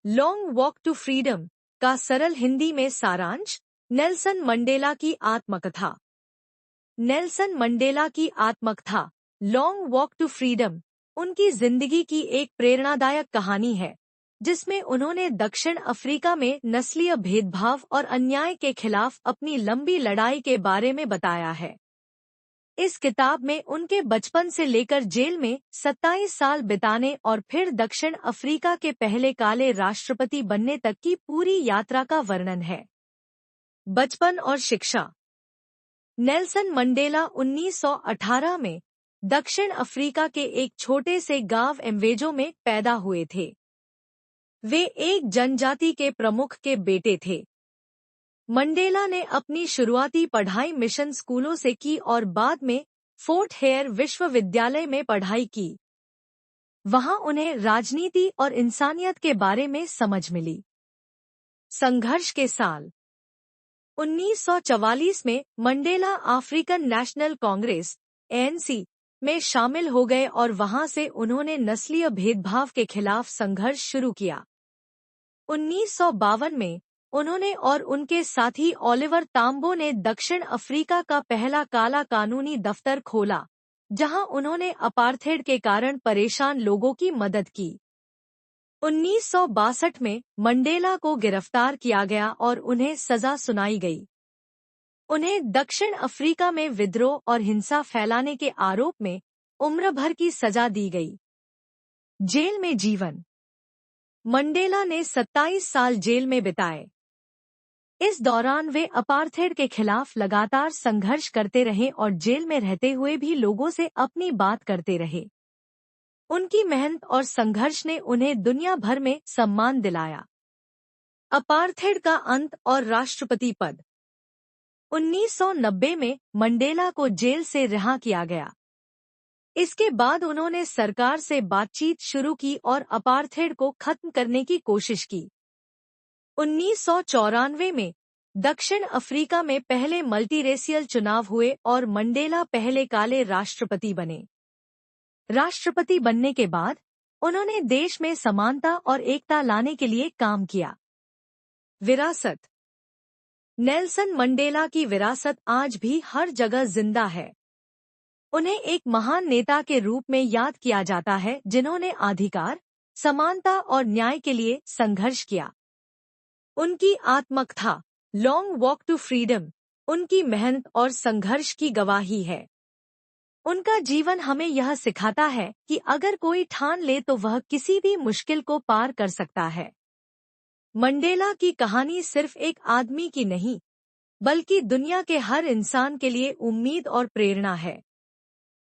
Long walk to freedom का सरल हिंदी में सारांश। नेल्सन मंडेला की आत्मकथा। नेल्सन मंडेला की आत्मकथा लॉन्ग वॉक टू फ्रीडम उनकी जिंदगी की एक प्रेरणादायक कहानी है, जिसमें उन्होंने दक्षिण अफ्रीका में नस्लीय भेदभाव और अन्याय के खिलाफ अपनी लंबी लड़ाई के बारे में बताया है। इस किताब में उनके बचपन से लेकर जेल में 27 साल बिताने और फिर दक्षिण अफ्रीका के पहले काले राष्ट्रपति बनने तक की पूरी यात्रा का वर्णन है। बचपन और शिक्षा। नेल्सन मंडेला 1918 में दक्षिण अफ्रीका के एक छोटे से गांव एम्वेजो में पैदा हुए थे। वे एक जनजाति के प्रमुख के बेटे थे। मंडेला ने अपनी शुरुआती पढ़ाई मिशन स्कूलों से की और बाद में फोर्ट हेयर विश्वविद्यालय में पढ़ाई की। वहां उन्हें राजनीति और इंसानियत के बारे में समझ मिली। संघर्ष के साल 1944 में Mandela African national Congress (ANC) में शामिल हो गए और वहां से उन्होंने नस्लीय भेदभाव के खिलाफ संघर्ष शुरू किया। 1952 में उन्होंने और उनके साथी ओलिवर ताम्बो ने दक्षिण अफ्रीका का पहला काला कानूनी दफ्तर खोला, जहां उन्होंने अपार्थेड के कारण परेशान लोगों की मदद की। 1962 में मंडेला को गिरफ्तार किया गया और उन्हें सजा सुनाई गई। उन्हें दक्षिण अफ्रीका में विद्रोह और हिंसा फैलाने के आरोप में उम्र भर की सजा दी गई। जेल में जीवन। मंडेला ने 27 साल जेल में बिताए। इस दौरान वे अपार्थेड के खिलाफ लगातार संघर्ष करते रहे और जेल में रहते हुए भी लोगों से अपनी बात करते रहे। उनकी मेहनत और संघर्ष ने उन्हें दुनिया भर में सम्मान दिलाया। अपार्थेड का अंत और राष्ट्रपति पद। 1990 में मंडेला को जेल से रिहा किया गया। इसके बाद उन्होंने सरकार से बातचीत शुरू की और अपार्थेड को खत्म करने की कोशिश की। 1994 में दक्षिण अफ्रीका में पहले मल्टीरेशियल चुनाव हुए और मंडेला पहले काले राष्ट्रपति बने। राष्ट्रपति बनने के बाद उन्होंने देश में समानता और एकता लाने के लिए काम किया। विरासत। नेल्सन मंडेला की विरासत आज भी हर जगह जिंदा है। उन्हें एक महान नेता के रूप में याद किया जाता है, जिन्होंने अधिकार, समानता और न्याय के लिए संघर्ष किया। उनकी आत्मकथा लॉन्ग वॉक टू फ्रीडम उनकी मेहनत और संघर्ष की गवाही है। उनका जीवन हमें यह सिखाता है कि अगर कोई ठान ले तो वह किसी भी मुश्किल को पार कर सकता है। मंडेला की कहानी सिर्फ एक आदमी की नहीं, बल्कि दुनिया के हर इंसान के लिए उम्मीद और प्रेरणा है।